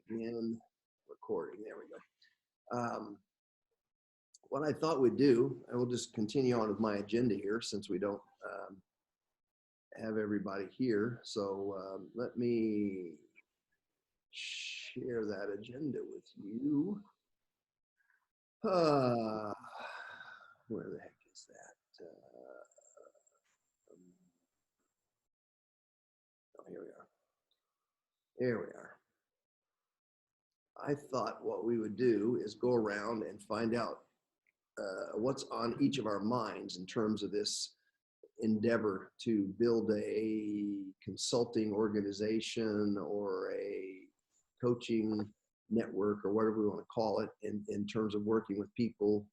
Begin recording. There we go. What I thought we'd do, I will just continue on with my agenda here since we don't have everybody here. So let me share that agenda with you. Where the heck is that? Oh, here we are. There we are. I thought what we would do is go around and find out what's on each of our minds in terms of this endeavor to build a consulting organization or a coaching network or whatever we want to call it in terms of working with people,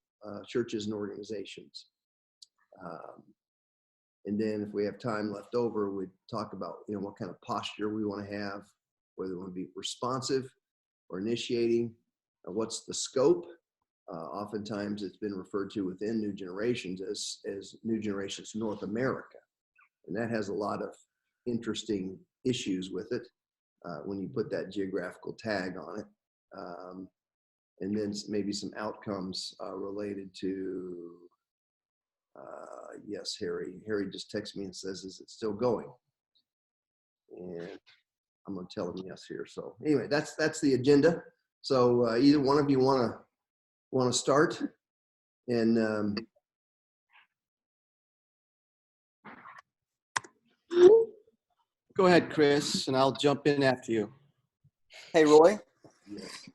churches and organizations. And then if we have time left over, we'd talk about, what kind of posture we want to have, whether we want to be responsive or initiating, what's the scope. Oftentimes it's been referred to within New Generations as New Generations North America. And that has a lot of interesting issues with it when you put that geographical tag on it. And then maybe some outcomes related to, yes, Harry. Harry just texted me and says, is it still going? And I'm going to tell him yes here. So anyway, that's the agenda. So either one of you want to start, and go ahead, Chris, and I'll jump in after you. Hey, Roy. yes.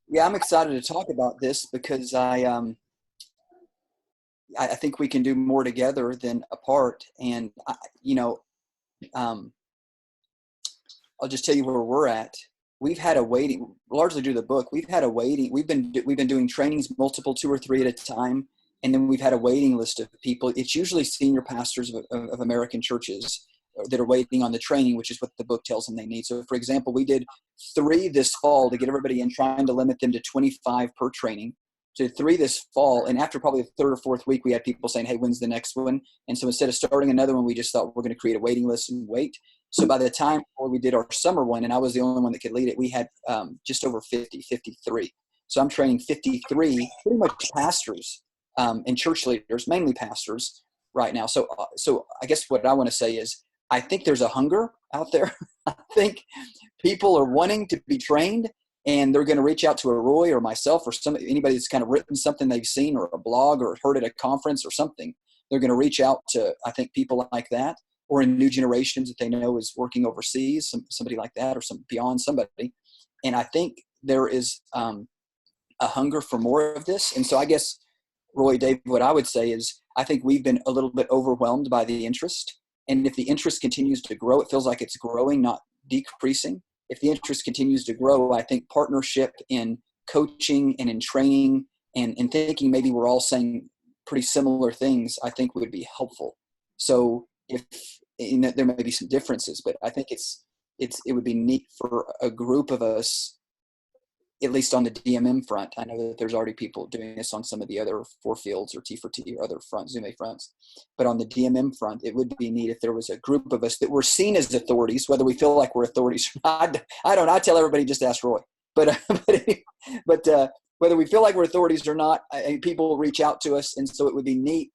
Yeah, I'm excited to talk about this because I think we can do more together than apart. And I'll just tell you where we're at. We've had a waiting, largely due to the book. We've had a waiting. We've been doing trainings, multiple, 2 or 3 at a time, and then we've had a waiting list of people. It's usually senior pastors of American churches that are waiting on the training, which is what the book tells them they need. So, for example, we did 3 this fall to get everybody in, trying to limit them to 25 per training. So 3 this fall, and after probably the 3rd or 4th week, we had people saying, hey, when's the next one? And so instead of starting another one, we just thought we're going to create a waiting list and wait. So by the time we did our summer one, and I was the only one that could lead it, we had just over 53. So I'm training 53, pretty much pastors and church leaders, mainly pastors right now. So I guess what I want to say is I think there's a hunger out there. I think people are wanting to be trained, and they're going to reach out to a Roy or myself or anybody that's kind of written something they've seen or a blog or heard at a conference or something. They're going to reach out to, I think, people like that, or in New Generations that they know is working overseas, somebody like that, or beyond somebody. And I think there is a hunger for more of this. And so I guess, Roy, Dave, what I would say is I think we've been a little bit overwhelmed by the interest. And if the interest continues to grow, it feels like it's growing, not decreasing. If the interest continues to grow, I think partnership in coaching and in training and thinking maybe we're all saying pretty similar things, I think would be helpful. So if there may be some differences, but I think it would be neat for a group of us, at least on the DMM front. I know that there's already people doing this on some of the other 4 fields or T4T or other fronts, Zoom A fronts. But on the DMM front, it would be neat if there was a group of us that were seen as authorities, whether we feel like we're authorities or not. I tell everybody just ask Roy. But whether we feel like we're authorities or not, people reach out to us. And so it would be neat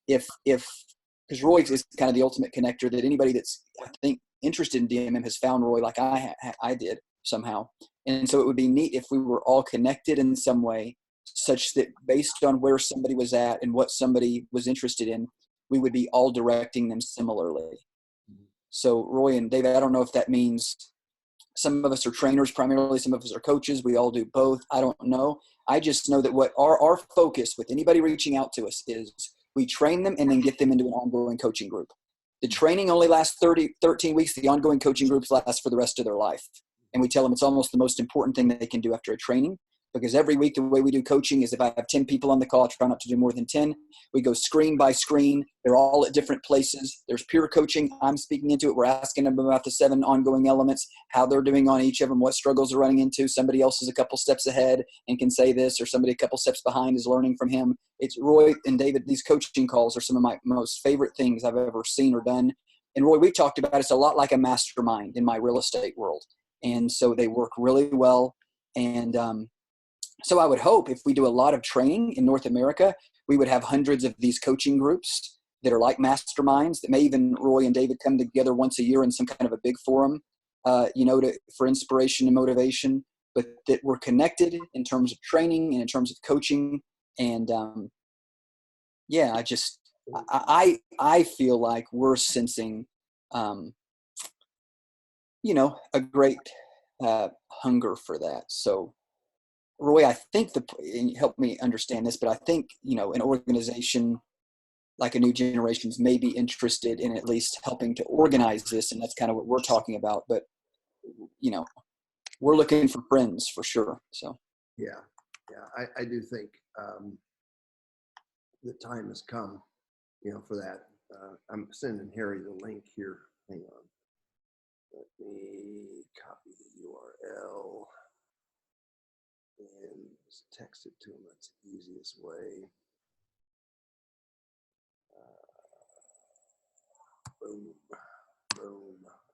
if because Roy is kind of the ultimate connector, that anybody that's, I think, interested in DMM has found Roy like I did somehow. And so it would be neat if we were all connected in some way, such that based on where somebody was at and what somebody was interested in, we would be all directing them similarly. So Roy and David, I don't know if that means some of us are trainers primarily, some of us are coaches. We all do both. I don't know. I just know that what our focus with anybody reaching out to us is we train them and then get them into an ongoing coaching group. The training only lasts 13 weeks. The ongoing coaching groups last for the rest of their life. And we tell them it's almost the most important thing that they can do after a training, because every week the way we do coaching is if I have 10 people on the call, I try not to do more than 10. We go screen by screen. They're all at different places. There's peer coaching. I'm speaking into it. We're asking them about the 7 ongoing elements, how they're doing on each of them, what struggles they're running into. Somebody else is a couple steps ahead and can say this, or somebody a couple steps behind is learning from him. It's Roy and David. These coaching calls are some of my most favorite things I've ever seen or done. And Roy, we talked about it's a lot like a mastermind in my real estate world. And so they work really well. And so I would hope if we do a lot of training in North America, we would have hundreds of these coaching groups that are like masterminds that may even Roy and David come together once a year in some kind of a big forum, for inspiration and motivation, but that we're connected in terms of training and in terms of coaching. And I feel like we're sensing, a great hunger for that. So Roy, I think and help me understand this, but I think, an organization like A New Generations may be interested in at least helping to organize this. And that's kind of what we're talking about. But, we're looking for friends for sure. So, Yeah. I do think the time has come, for that. I'm sending Harry the link here. Hang on. Let me copy the URL and just text it to him. That's the easiest way. Boom.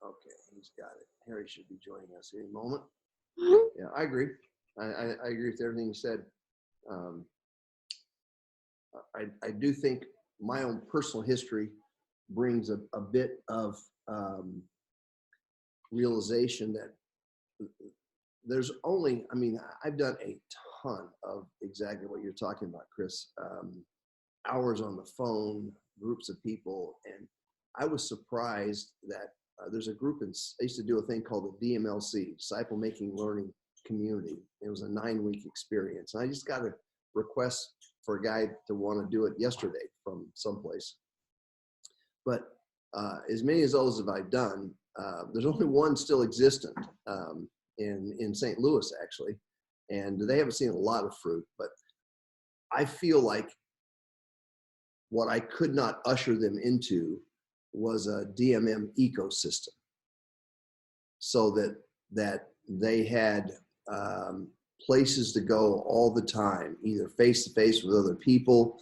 Okay, he's got it. Harry should be joining us any moment. Yeah, I agree. I agree with everything you said. I do think my own personal history brings a bit of realization that there's only, I've done a ton of exactly what you're talking about, Chris. Hours on the phone, groups of people, and I was surprised that there's a group I used to do a thing called the DMLC, Disciple Making Learning Community. It was a 9-week experience. And I just got a request for a guy to want to do it yesterday from someplace. But as many as those have I done, there's only one still existent in St. Louis, actually. And they haven't seen a lot of fruit, but I feel like what I could not usher them into was a DMM ecosystem, so that they had places to go all the time, either face to face with other people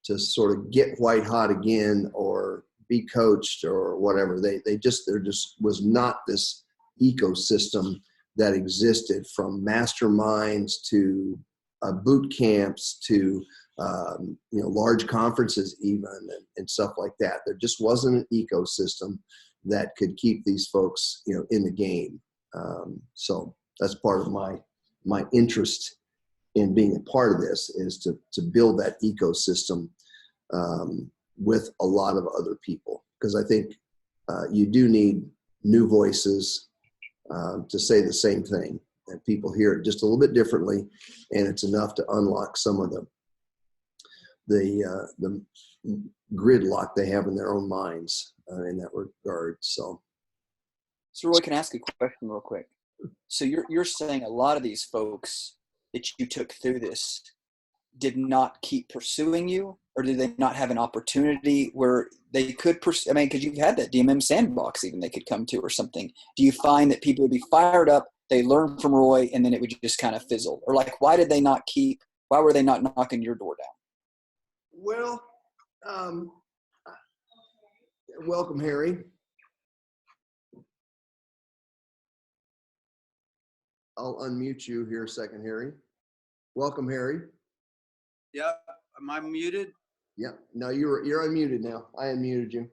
to sort of get white hot again or be coached or whatever. There just was not this ecosystem that existed, from masterminds to boot camps to large conferences even, and stuff like that. There just wasn't an ecosystem that could keep these folks, in the game. So that's part of my interest in being a part of this, is to build that ecosystem with a lot of other people, because I think you do need new voices to say the same thing, and people hear it just a little bit differently, and it's enough to unlock some of the gridlock they have in their own minds in that regard. So Roy, can I ask a question real quick? So you're saying a lot of these folks that you took through this did not keep pursuing you, or did they not have an opportunity where they could pursue? Because you've had that DMM Sandbox even they could come to or something. Do you find that people would be fired up, they learn from Roy, and then it would just kind of fizzle? Or why were they not knocking your door down? Well, welcome, Harry. I'll unmute you here a second, Harry. Welcome, Harry. Yeah, am I muted? Yeah, no, you're unmuted now. I unmuted you.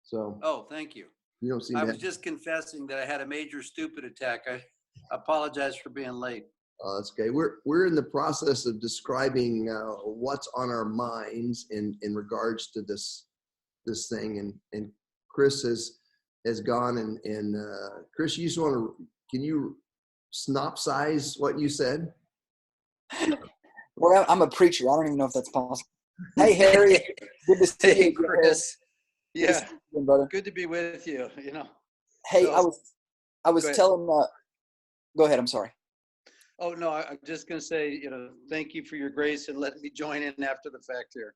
So. Oh, thank you. You don't seem I to was just confessing that I had a major stupid attack. I apologize for being late. That's okay. We're in the process of describing what's on our minds in regards to this thing, and Chris has gone and Chris, can you synopsize what you said? Well, I'm a preacher. I don't even know if that's possible. Hey, Harry. Good to see you, Chris. Yeah, brother. good to be with you. Hey, So, I was telling. Go ahead. I'm sorry. Oh no, I'm just going to say, thank you for your grace and letting me join in after the fact here.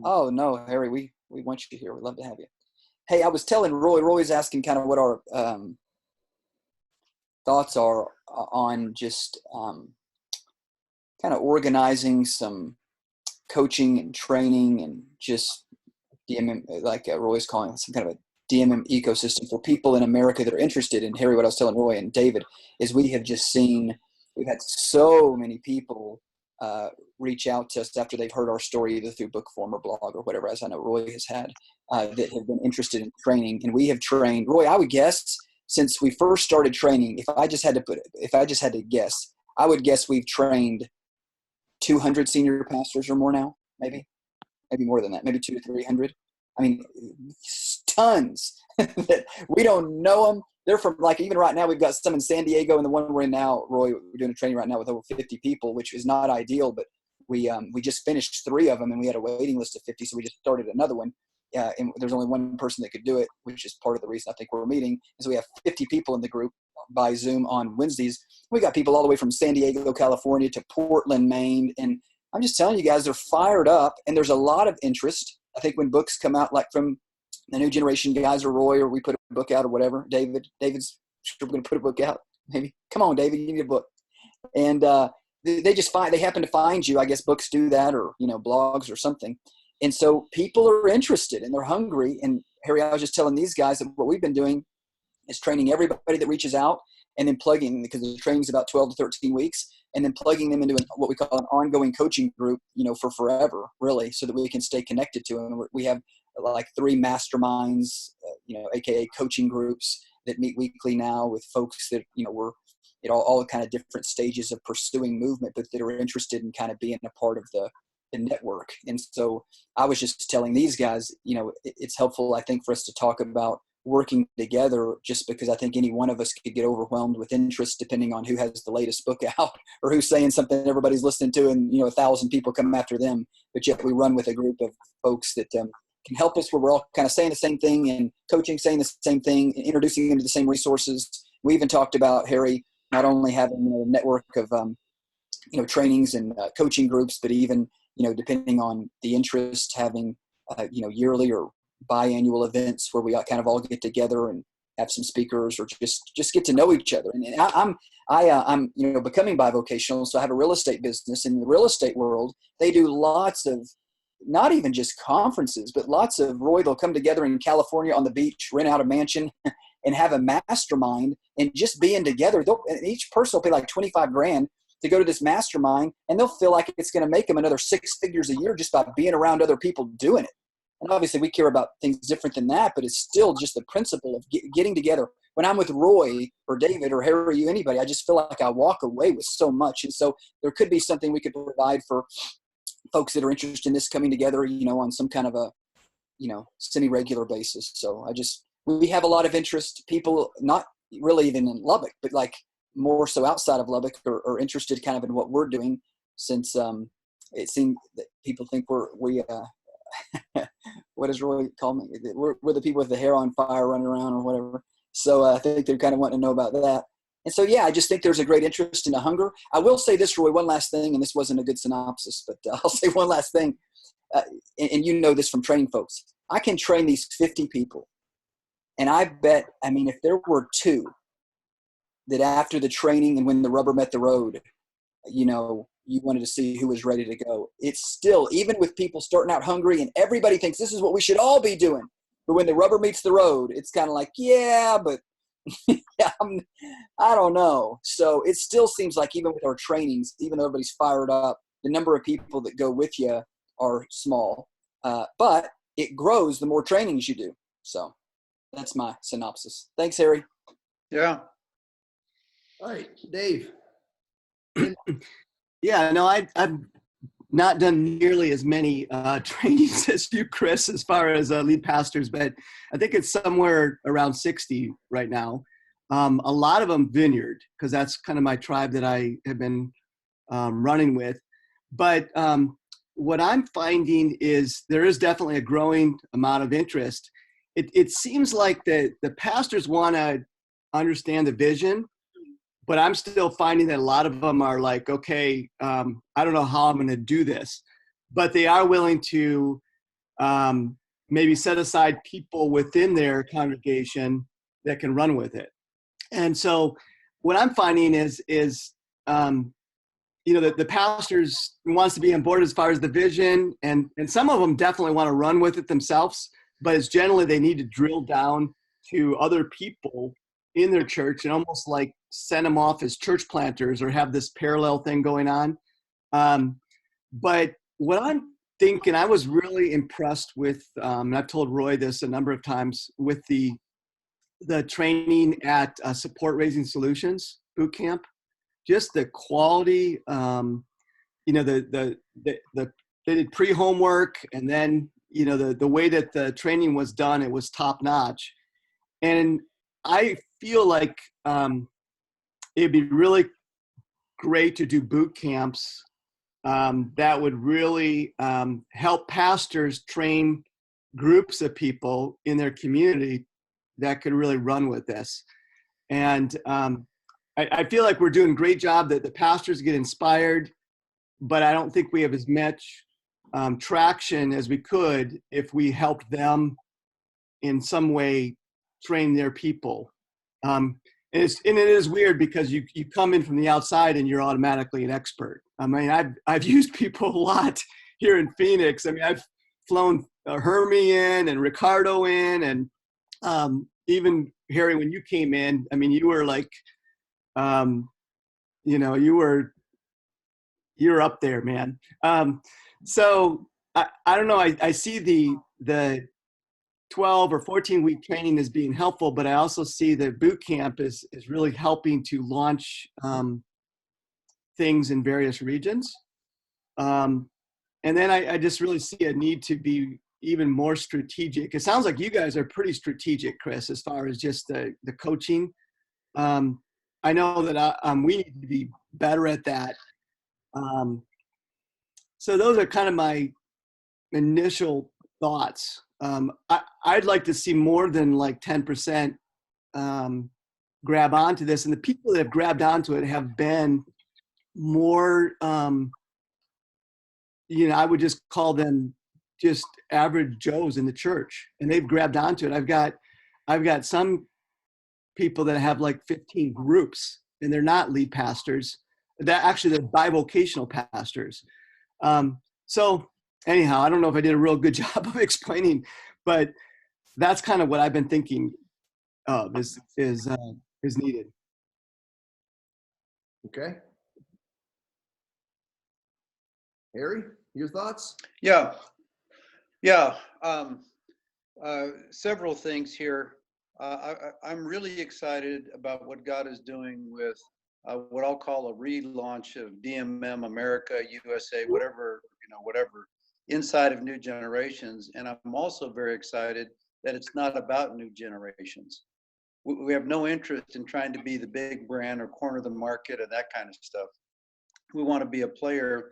Oh no, Harry, we want you here. We'd love to have you. Hey, I was telling Roy. Roy's asking kind of what our thoughts are on just kind of organizing some coaching and training and just DMM, like Roy's calling it, some kind of a DMM ecosystem for people in America that are interested in, Harry, what I was telling Roy and David, is we've had so many people reach out to us after they've heard our story, either through book form or blog or whatever, as I know Roy has had, that have been interested in training. And we have trained, Roy, I would guess, since we first started training, if I just had to guess, I would guess we've trained 200 senior pastors or more now, maybe more than that, maybe 200 to 300. I mean, tons that we don't know them. They're from, like, even right now, we've got some in San Diego, and the one we're in now, Roy, we're doing a training right now with over 50 people, which is not ideal, but we just finished 3 of them, and we had a waiting list of 50, so we just started another one. And there's only one person that could do it, which is part of the reason I think we're meeting, is we have 50 people in the group by Zoom on Wednesdays. We got people all the way from San Diego, California to Portland, Maine. And I'm just telling you guys, they're fired up, and there's a lot of interest. I think when books come out, like from the new generation guys or Roy, or we put a book out or whatever, David's sure going to put a book out. Maybe. Come on, David, you need a book. And they happen to find you. I guess books do that, or, blogs or something. And so people are interested and they're hungry. And Harry, I was just telling these guys that what we've been doing is training everybody that reaches out, and then plugging, because the training's about 12 to 13 weeks, and then plugging them into what we call an ongoing coaching group, for forever, really, so that we can stay connected to them. We have like 3 masterminds, AKA coaching groups that meet weekly now with folks that, we're at all kind of different stages of pursuing movement, but that are interested in kind of being a part of the network. And so I was just telling these guys, it's helpful, I think, for us to talk about working together, just because I think any one of us could get overwhelmed with interest depending on who has the latest book out or who's saying something everybody's listening to, and 1,000 people come after them. But yet we run with a group of folks that can help us, where we're all kind of saying the same thing, and coaching, saying the same thing, and introducing them to the same resources. We even talked about, Harry, not only having a network of trainings and coaching groups, but even depending on the interest, having yearly or biannual events where we kind of all get together and have some speakers, or just get to know each other. And I'm becoming bivocational, so I have a real estate business. In the real estate world, they do lots of, not even just conferences, but lots of, Roy, they'll come together in California on the beach, rent out a mansion, and have a mastermind, and just being together. And each person will pay like $25,000 to go to this mastermind, and they'll feel like it's going to make them another 6 figures a year just by being around other people doing it. And obviously we care about things different than that, but it's still just the principle of getting together. When I'm with Roy or David or Harry, you, anybody, I just feel like I walk away with so much. And so there could be something we could provide for folks that are interested in this coming together, on some kind of a, semi-regular basis. So we have a lot of interest. People, not really even in Lubbock, but like more so outside of Lubbock, are interested kind of in what we're doing, since it seemed that people think we what does Roy call me? We're the people with the hair on fire running around or whatever. So I think they're kind of wanting to know about that. And so, yeah, I just think there's a great interest in the hunger. I will say this, Roy, one last thing, and this wasn't a good synopsis, but I'll say one last thing. And you know this from training folks. I can train these 50 people. And I bet, if there were 2 that after the training and when the rubber met the road, you wanted to see who was ready to go. It's still, even with people starting out hungry and everybody thinks this is what we should all be doing, but when the rubber meets the road, it's kind of like, yeah, but yeah, I don't know. So it still seems like, even with our trainings, even though everybody's fired up, the number of people that go with you are small, but it grows the more trainings you do. So that's my synopsis. Thanks, Harry. Yeah. All right, Dave. Yeah, no, I've not done nearly as many trainings as you, Chris, as far as lead pastors, but I think it's somewhere around 60 right now. A lot of them vineyard, because that's kind of my tribe that I have been running with. But what I'm finding is there is definitely a growing amount of interest. It seems like the pastors want to understand the vision, but I'm still finding that a lot of them are like, okay, I don't know how I'm going to do this, but they are willing to maybe set aside people within their congregation that can run with it. And so what I'm finding is the pastors wants to be on board as far as the vision, and some of them definitely want to run with it themselves. but it's generally they need to drill down to other people in their church and almost like send them off as church planters or have this parallel thing going on. But what I'm thinking, I was really impressed with, and I've told Roy this a number of times, with the training at Support Raising Solutions boot camp. Just the quality, they did pre-homework, and then the way that the training was done, it was top notch. And I feel like it'd be really great to do boot camps that would really help pastors train groups of people in their community that could really run with this. And I feel like we're doing a great job that the pastors get inspired, but I don't think we have as much traction as we could if we helped them in some way train their people. And it is weird because you come in from the outside and you're automatically an expert. I mean, I've used people a lot here in Phoenix. I mean, I've flown Hermie in and Ricardo in, and even Harry, when you came in, I mean, you were like, you're up there, man. So I don't know. I see the 12 or 14 week training as being helpful, but I also see that boot camp is really helping to launch things in various regions. And then I just really see a need to be even more strategic. It sounds like you guys are pretty strategic, Chris, as far as just the coaching. I know that we need to be better at that. So those are kind of my initial thoughts. I'd like to see more than like 10% grab onto this. And the people that have grabbed onto it have been more, I would just call them just average Joes in the church, and they've grabbed onto it. I've got some people that have like 15 groups, and they're not lead pastors. That actually they're bivocational pastors. So anyhow, I don't know if I did a real good job of explaining, but that's kind of what I've been thinking of is needed. Okay. Harry, your thoughts? Yeah. Several things here. I'm really excited about what God is doing with what I'll call a relaunch of DMM America, USA, whatever, inside of New Generations. And I'm also very excited that it's not about new generations. We have no interest in trying to be the big brand or corner the market or that kind of stuff. We want to be a player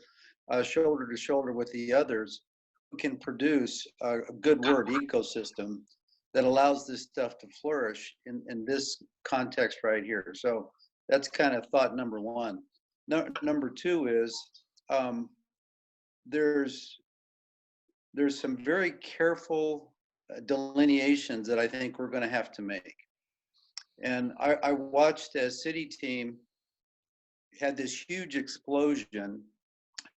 shoulder to shoulder with the others who can produce a good word ecosystem that allows this stuff to flourish in this context right here. So that's kind of thought number one. Number two is there's some very careful delineations that I think we're going to have to make. And I watched as City Team had this huge explosion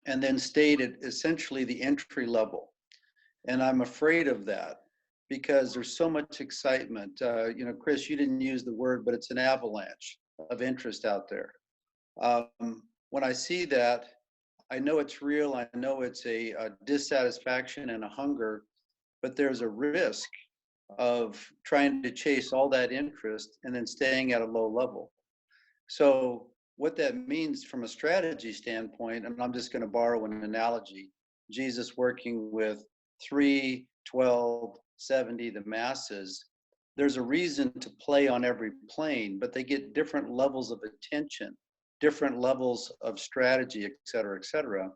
and then stayed at essentially the entry level. And I'm afraid of that because there's so much excitement. Chris, you didn't use the word, but it's an avalanche of interest out there. When I see that, I know it's real. I know it's a dissatisfaction and a hunger, but there's a risk of trying to chase all that interest and then staying at a low level. So what that means from a strategy standpoint, and I'm just going to borrow an analogy, Jesus working with 3, 12, 70, the masses, there's a reason to play on every plane, but they get different levels of attention, different levels of strategy, et cetera,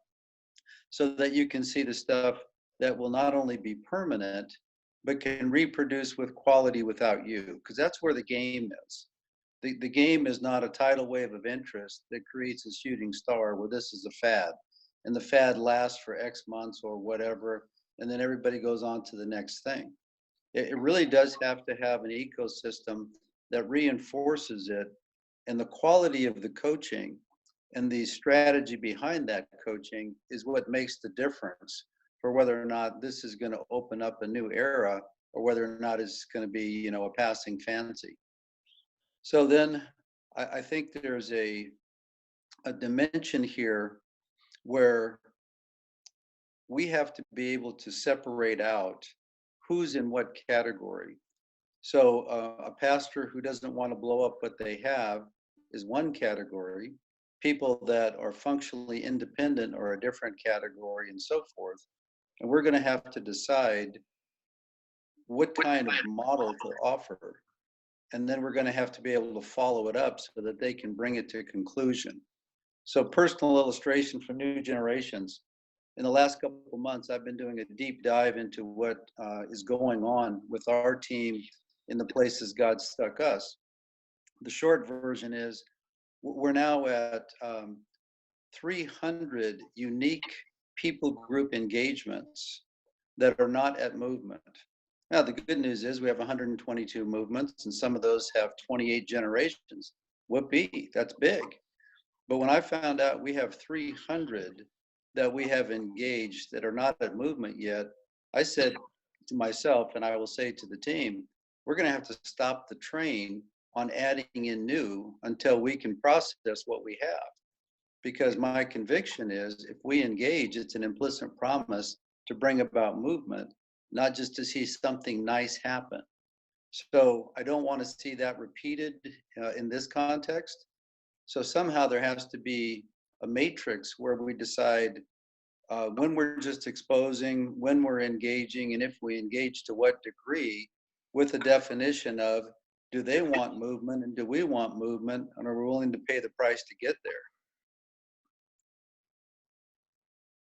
so that you can see the stuff that will not only be permanent, but can reproduce with quality without you, because that's where the game is. The game is not a tidal wave of interest that creates a shooting star where this is a fad, and the fad lasts for X months or whatever, and then everybody goes on to the next thing. It really does have to have an ecosystem that reinforces it, and the quality of the coaching and the strategy behind that coaching is what makes the difference for whether or not this is going to open up a new era or whether or not it's going to be, you know, a passing fancy. So then I think there's a dimension here where we have to be able to separate out who's in what category. So a pastor who doesn't want to blow up what they have is one category. People that are functionally independent are a different category, and so forth. And we're going to have to decide what kind of model to offer. And then we're going to have to be able to follow it up so that they can bring it to conclusion. So personal illustration for new generations. In the last couple of months, I've been doing a deep dive into what is going on with our team in the places God stuck us. The short version is we're now at 300 unique people group engagements that are not at movement. Now, the good news is we have 122 movements, and some of those have 28 generations. Whoopee, that's big. But when I found out we have 300 that we have engaged that are not at movement yet, I said to myself, and I will say to the team, we're going to have to stop the train on adding in new until we can process what we have. Because my conviction is if we engage, it's an implicit promise to bring about movement, not just to see something nice happen. So I don't want to see that repeated in this context. So somehow there has to be a matrix where we decide when we're just exposing, when we're engaging, and if we engage to what degree, with a definition of do they want movement and do we want movement, and are we willing to pay the price to get there?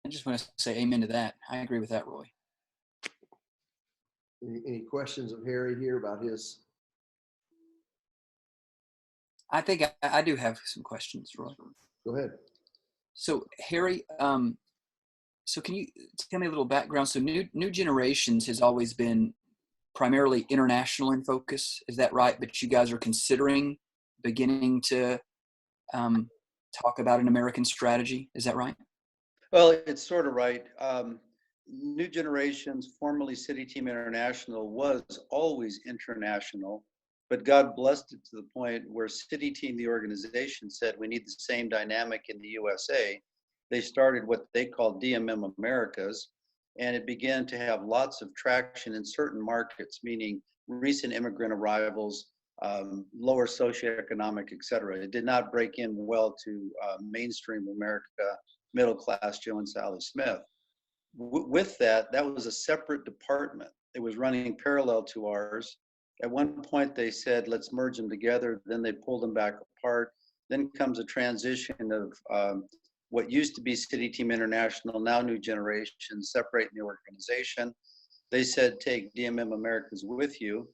I just want to say amen to that. I agree with that, Roy. Any questions of Harry here about his? I think I do have some questions, Roy. Go ahead. So Harry, so can you tell me a little background? So New Generations has always been primarily international in focus. Is that right? But you guys are considering beginning to talk about an American strategy. Is that right? Well, it's sort of right. New Generations, formerly City Team International, was always international, but God blessed it to the point where City Team, the organization, said we need the same dynamic in the USA. They started what they called DMM Americas, and it began to have lots of traction in certain markets, meaning recent immigrant arrivals, lower socioeconomic, et cetera. It did not break in well to mainstream America, middle class Joe and Sally Smith. With that was a separate department. It was running parallel to ours. At one point they said, let's merge them together. Then they pulled them back apart. Then comes a transition of what used to be City Team International, now New Generation, separating the organization. They said, take DMM Americas with you.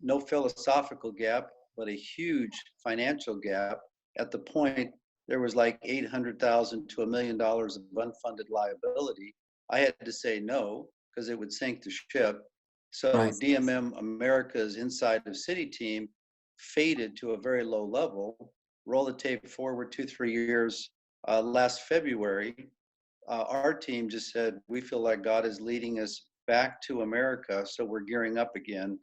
No philosophical gap, but a huge financial gap. At the point, there was like $800,000 to $1 million of unfunded liability. I had to say no, because it would sink the ship. So Right. DMM America's inside of City Team faded to a very low level. Roll the tape forward 2-3 years. Last February, our team just said, we feel like God is leading us back to America, so we're gearing up again.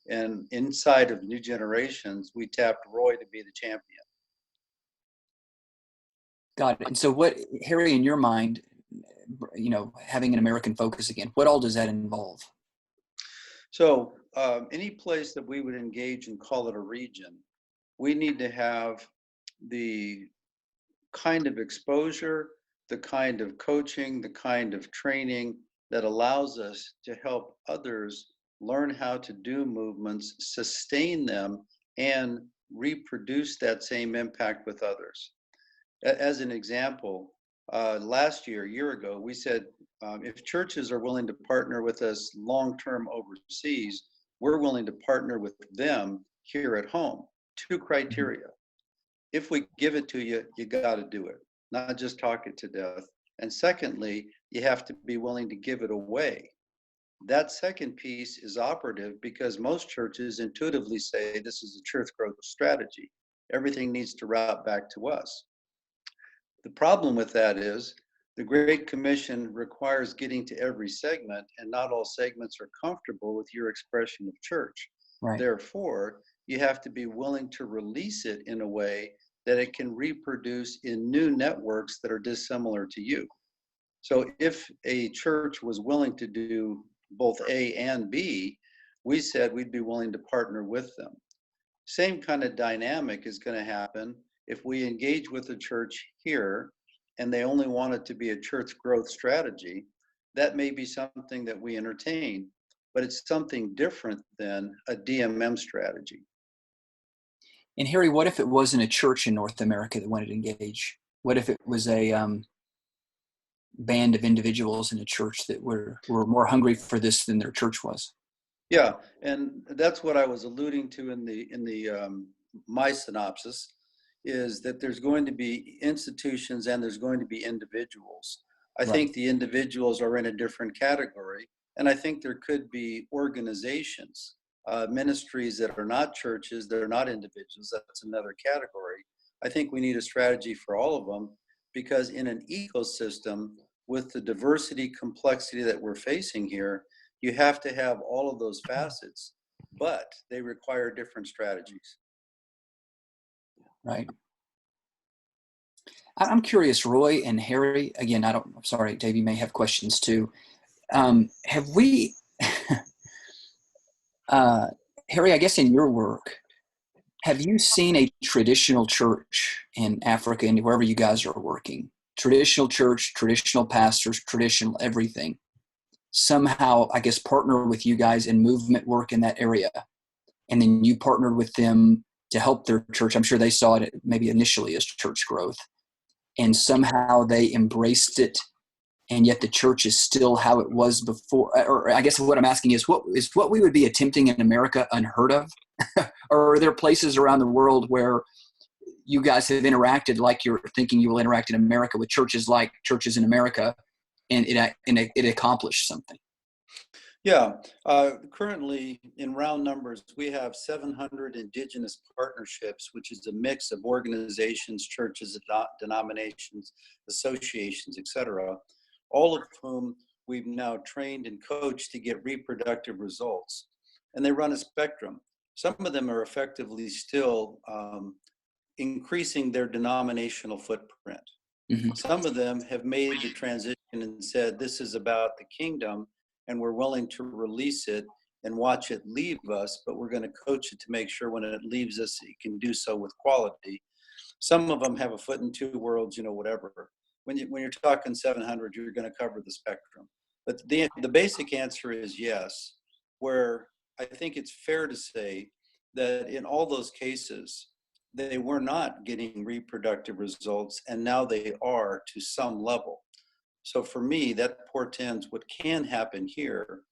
And inside of New Generations, we tapped Roy to be the champion. Got it. And so what, Harry, in your mind, you know, having an American focus again, what all does that involve? So any place that we would engage and call it a region, we need to have the kind of exposure, the kind of coaching, the kind of training that allows us to help others learn how to do movements, sustain them, and reproduce that same impact with others. As an example, last year, a year ago, we said, if churches are willing to partner with us long-term overseas, we're willing to partner with them here at home. 2 criteria. If we give it to you, you got to do it, not just talk it to death. And secondly, you have to be willing to give it away. That second piece is operative because most churches intuitively say this is a truth growth strategy. Everything needs to route back to us. The problem with that is The Great Commission requires getting to every segment, and not all segments are comfortable with your expression of church. Right. Therefore, you have to be willing to release it in a way that it can reproduce in new networks that are dissimilar to you. So if a church was willing to do both A and B, we said we'd be willing to partner with them. Same kind of dynamic is going to happen if we engage with a church here and they only want it to be a church growth strategy. That may be something that we entertain, but it's something different than a DMM strategy. And Harry, what if it wasn't a church in North America that wanted to engage? What if it was a band of individuals in a church that were more hungry for this than their church was? Yeah, and that's what I was alluding to in my synopsis, is that there's going to be institutions and there's going to be individuals. I think the individuals are in a different category, and I think there could be organizations, ministries that are not churches, that are not individuals. That's another category. I think we need a strategy for all of them, because in an ecosystem with the diversity, complexity that we're facing here, you have to have all of those facets, but they require different strategies. Right. I'm curious, Roy and Harry, again, I'm sorry, Dave, you may have questions too. Have we, Harry, I guess in your work, have you seen a traditional church in Africa and wherever you guys are working, traditional church, traditional pastors, traditional everything, somehow, I guess, partner with you guys in movement work in that area? And then you partnered with them to help their church. I'm sure they saw it maybe initially as church growth, and somehow they embraced it. And yet the church is still how it was before. Or I guess what I'm asking is what we would be attempting in America unheard of? Or are there places around the world where you guys have interacted like you're thinking you will interact in America with churches like churches in America, and it accomplished something? Yeah, currently in round numbers, we have 700 indigenous partnerships, which is a mix of organizations, churches, denominations, associations, etc., all of whom we've now trained and coached to get reproductive results. And they run a spectrum. Some of them are effectively still increasing their denominational footprint. Mm-hmm. Some of them have made the transition and said, this is about the kingdom, and we're willing to release it and watch it leave us, but we're going to coach it to make sure when it leaves us, it can do so with quality. Some of them have a foot in two worlds, whatever. When you're talking 700, you're going to cover the spectrum. But the basic answer is yes, where I think it's fair to say that in all those cases, they were not getting reproductive results, and now they are to some level. So for me, that portends what can happen here,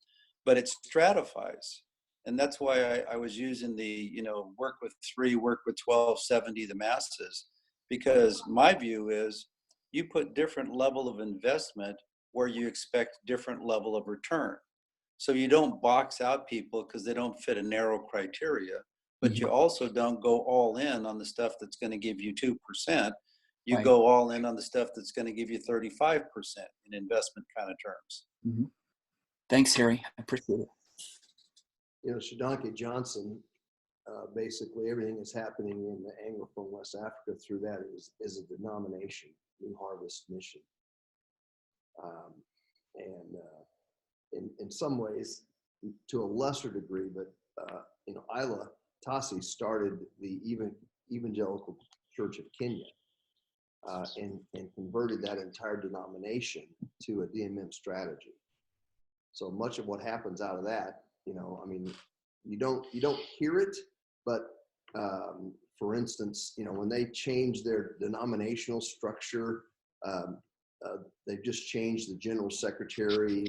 but it stratifies. And that's why I was using the, work with 3, work with 12, 70, the masses, because my view is you put different level of investment where you expect different level of return. So you don't box out people because they don't fit a narrow criteria, but you also don't go all in on the stuff that's going to give you 2%. You go all in on the stuff that's going to give you 35% in investment kind of terms. Mm-hmm. Thanks, Harry. I appreciate it. Shadonke Johnson, basically everything that's happening in the Anglophone West Africa through that is a denomination, New Harvest Mission. In some ways, to a lesser degree, but Isla Tasi started the Evangelical Church of Kenya. And converted that entire denomination to a DMM strategy. So much of what happens out of that, you don't hear it, but for instance, when they change their denominational structure, they've just changed the general secretary.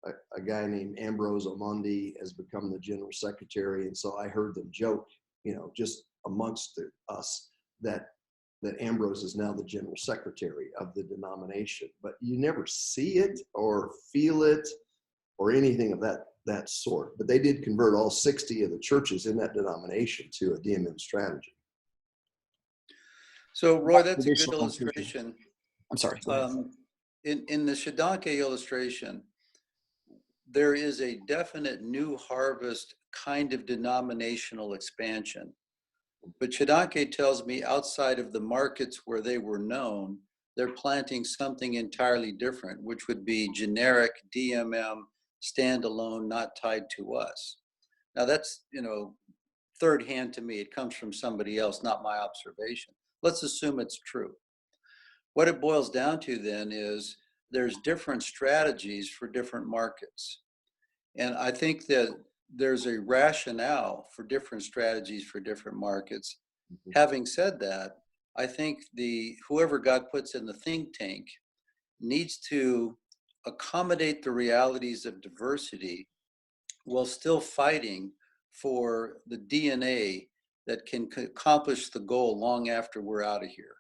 A guy named Ambrose Omondi has become the general secretary, and so I heard them joke, just amongst us that Ambrose is now the general secretary of the denomination, but you never see it or feel it or anything of that sort. But they did convert all 60 of the churches in that denomination to a DMM strategy. So Roy, that's a good illustration. I'm sorry. Go ahead. In the Shadake illustration, there is a definite new harvest kind of denominational expansion. But Shadake tells me outside of the markets where they were known, they're planting something entirely different, which would be generic DMM, standalone, not tied to us. Now that's, third hand to me. It comes from somebody else, not my observation. Let's assume it's true. What it boils down to then is there's different strategies for different markets. And I think that there's a rationale for different strategies for different markets. Having said that, I think whoever God puts in the think tank needs to accommodate the realities of diversity while still fighting for the DNA that can accomplish the goal long after we're out of here.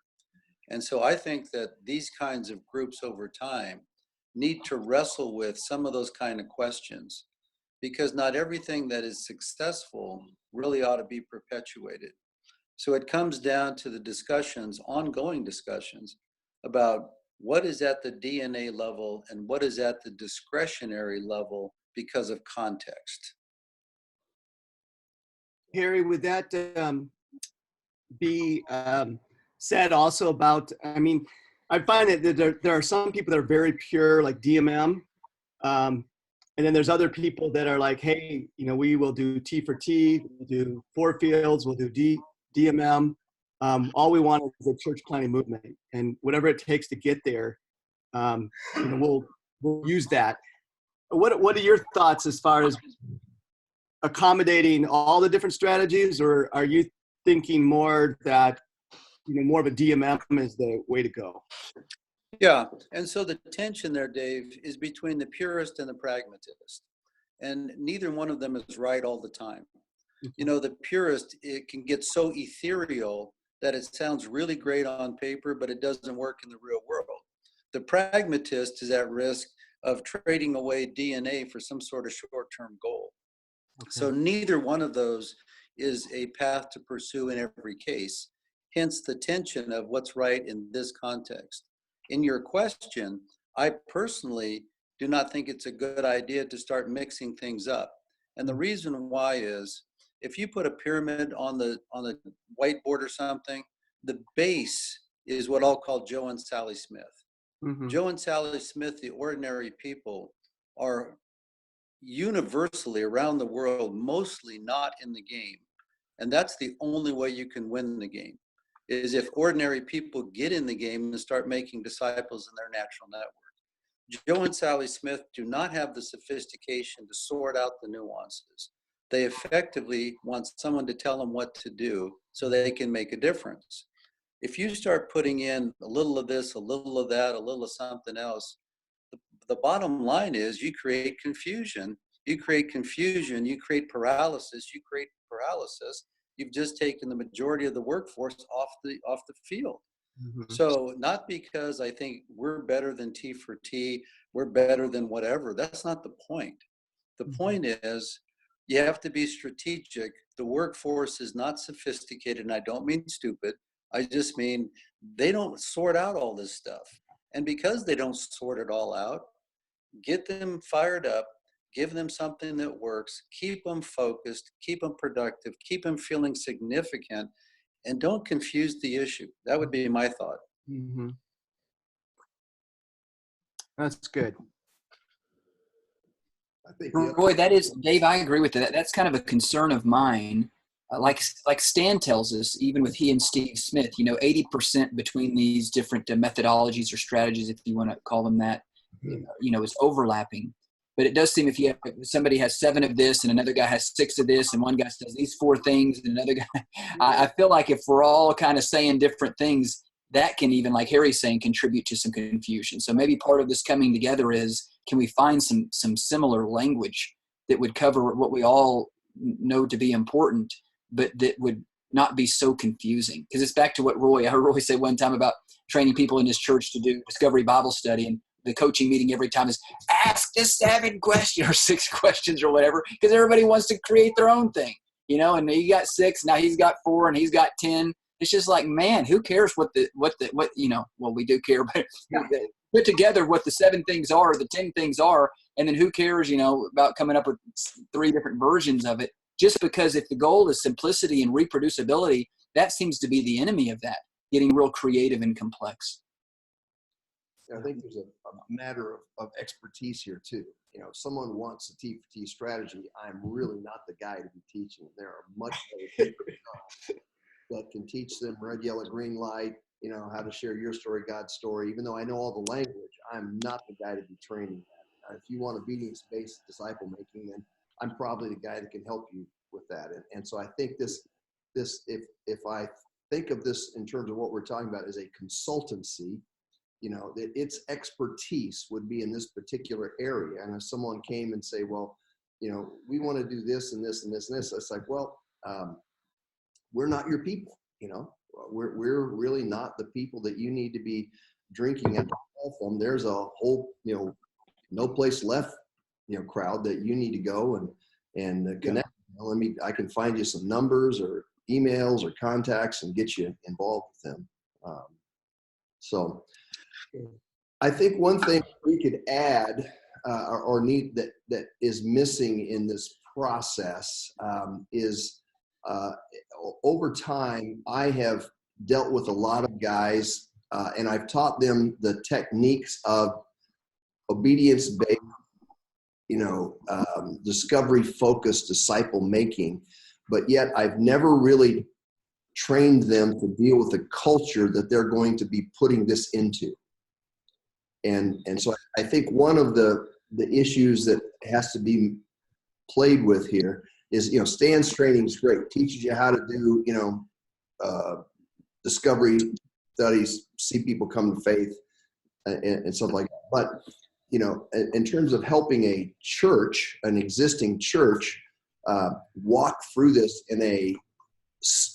And so I think that these kinds of groups over time need to wrestle with some of those kind of questions, because not everything that is successful really ought to be perpetuated. So it comes down to the discussions, ongoing discussions, about what is at the DNA level and what is at the discretionary level because of context. Harry, would that be said also about, I mean, I find that there are some people that are very pure, like DMM, and then there's other people that are like, hey, we will do T for T, we'll do 4 fields, we'll do DMM. All we want is a church planting movement, and whatever it takes to get there, we'll use that. What are your thoughts as far as accommodating all the different strategies, or are you thinking more that more of a DMM is the way to go? Yeah, and so the tension there, Dave, is between the purist and the pragmatist, and neither one of them is right all the time. The purist, it can get so ethereal that it sounds really great on paper, but it doesn't work in the real world. The pragmatist is at risk of trading away DNA for some sort of short-term goal. Okay. So neither one of those is a path to pursue in every case, hence the tension of what's right in this context. In your question, I personally do not think it's a good idea to start mixing things up. And the reason why is, if you put a pyramid on the whiteboard or something, the base is what I'll call Joe and Sally Smith. Mm-hmm. Joe and Sally Smith, the ordinary people, are universally around the world mostly not in the game. And that's the only way you can win the game, is if ordinary people get in the game and start making disciples in their natural network. Joe and Sally Smith do not have the sophistication to sort out the nuances. They effectively want someone to tell them what to do so they can make a difference. If you start putting in a little of this, a little of that, a little of something else, the bottom line is you create confusion. You create confusion, you create paralysis, you create paralysis. You've just taken the majority of the workforce off the field. Mm-hmm. So not because I think we're better than T for T, we're better than whatever. That's not the point. The point is, you have to be strategic. The workforce is not sophisticated, and I don't mean stupid. I just mean they don't sort out all this stuff. And because they don't sort it all out, get them fired up, give them something that works, keep them focused, keep them productive, keep them feeling significant, and don't confuse the issue. That would be my thought. Mm-hmm. That's good. I think Roy, that is, Dave, I agree with that. That's kind of a concern of mine. Like Stan tells us, even with he and Steve Smith, 80% between these different methodologies or strategies, if you want to call them that, is overlapping. But it does seem if somebody has 7 of this and another guy has 6 of this and one guy says these 4 things and another guy, I feel like if we're all kind of saying different things, that can even, like Harry's saying, contribute to some confusion. So maybe part of this coming together is, can we find some similar language that would cover what we all know to be important, but that would not be so confusing? Because it's back to what I heard Roy say one time about training people in his church to do Discovery Bible Study, and the coaching meeting every time is ask the 7 questions or 6 questions or whatever, because everybody wants to create their own thing, and you got 6, now he's got 4 and he's got 10. It's just like, man, who cares what well, we do care, but put together what the 7 things are, the 10 things are, and then who cares, about coming up with 3 different versions of it, just because if the goal is simplicity and reproducibility, that seems to be the enemy of that, getting real creative and complex. I think there's a matter of expertise here too. If someone wants a T4T strategy, I'm really not the guy to be teaching. There are much better people that can teach them red, yellow, green light, how to share your story, God's story. Even though I know all the language, I'm not the guy to be training that. If you want obedience-based disciple making, then I'm probably the guy that can help you with that. And so I think this if I think of this in terms of what we're talking about as a consultancy, that its expertise would be in this particular area. And if someone came and say, well, we want to do this and this and this and this, it's like, well, we're not your people. We're really not the people that you need to be drinking alcohol from. There's a whole, no place left, crowd that you need to go and connect. I can find you some numbers or emails or contacts and get you involved with them. So I think one thing we could add or need that is missing in this process is over time, I have dealt with a lot of guys and I've taught them the techniques of obedience-based, discovery-focused disciple making, but yet I've never really trained them to deal with the culture that they're going to be putting this into. And so I think one of the issues that has to be played with here is, Stan's training is great. Teaches you how to do, discovery studies, see people come to faith and stuff like that. But, in terms of helping a church, an existing church, walk through this in a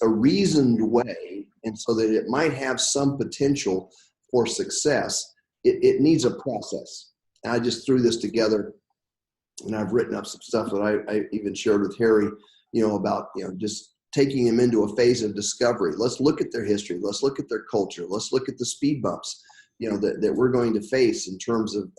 reasoned way, and so that it might have some potential for success, it needs a process. And I just threw this together, and I've written up some stuff that I even shared with Harry, about, just taking them into a phase of discovery. Let's look at their history. Let's look at their culture. Let's look at the speed bumps, that we're going to face in terms of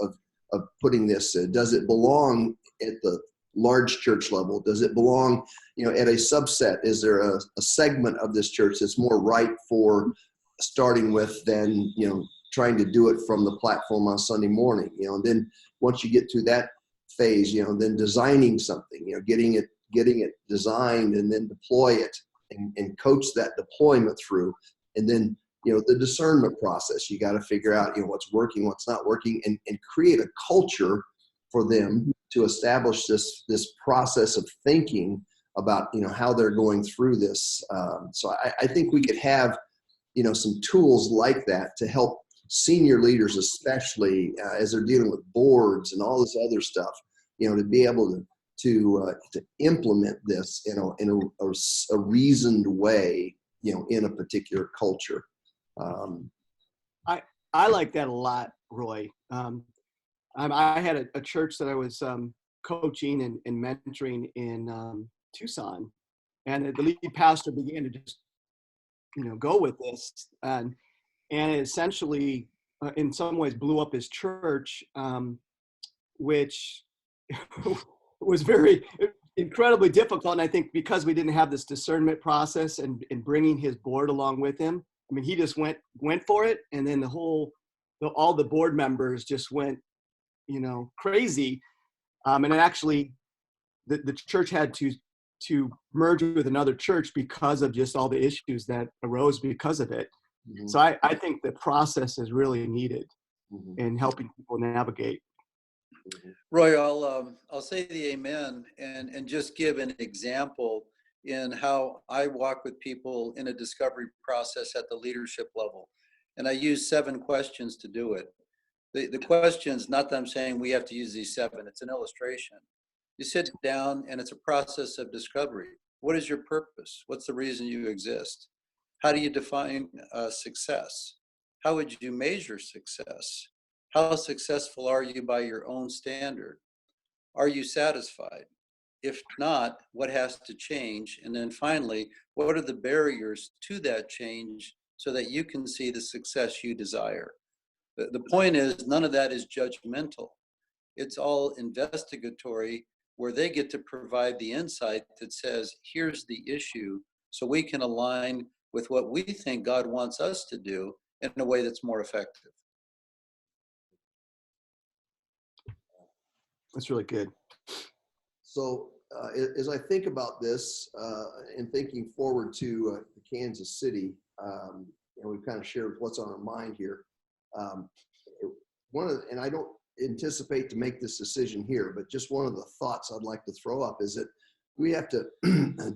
putting this. Does it belong at the large church level? Does it belong, at a subset? Is there a segment of this church that's more right for starting with than, trying to do it from the platform on Sunday morning, and then once you get to that phase, then designing something, getting it designed and then deploy it and coach that deployment through. And then, the discernment process, you got to figure out, what's working, what's not working, and create a culture for them to establish this process of thinking about, how they're going through this. So I think we could have, some tools like that to help senior leaders, especially as they're dealing with boards and all this other stuff, to be able to implement this in a reasoned way, in a particular culture. I like that a lot, Roy. I had a church that I was coaching and mentoring in Tucson, and the lead pastor began to just, go with this, and it essentially, in some ways, blew up his church, which was very incredibly difficult. And I think because we didn't have this discernment process and bringing his board along with him, I mean, he just went for it, and then all the board members just went, crazy. And it actually, the church had to merge with another church because of just all the issues that arose because of it. Mm-hmm. So I think the process is really needed in helping people navigate. Roy, I'll say the amen and just give an example in how I walk with people in a discovery process at the leadership level. And I use 7 questions to do it. The questions, not that I'm saying we have to use these 7, it's an illustration. You sit down and it's a process of discovery. What is your purpose? What's the reason you exist? How do you define success? How would you measure success? How successful are you by your own standard? Are you satisfied? If not, what has to change? And then finally, what are the barriers to that change so that you can see the success you desire? The point is, none of that is judgmental. It's all investigatory, where they get to provide the insight that says, here's the issue, so we can align with what we think God wants us to do in a way that's more effective. That's really good. So as I think about this and thinking forward to Kansas City, and we've kind of shared what's on our mind here. And I don't anticipate to make this decision here, but just one of the thoughts I'd like to throw up is that we have to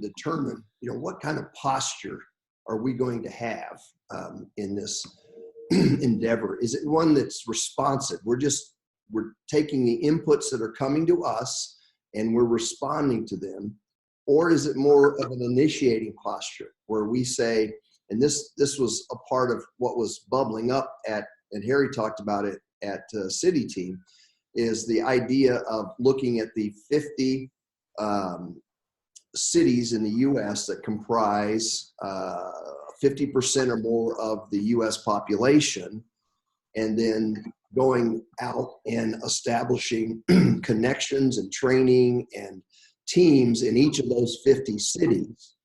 determine, what kind of posture are we going to have in this endeavor? Is it one that's responsive? We're taking the inputs that are coming to us and we're responding to them, or is it more of an initiating posture where we say, and this was a part of what was bubbling up and Harry talked about it at City Team, is the idea of looking at the 50 cities in the U.S. that comprise 50% or more of the U.S. population, and then going out and establishing connections and training and teams in each of those 50 cities,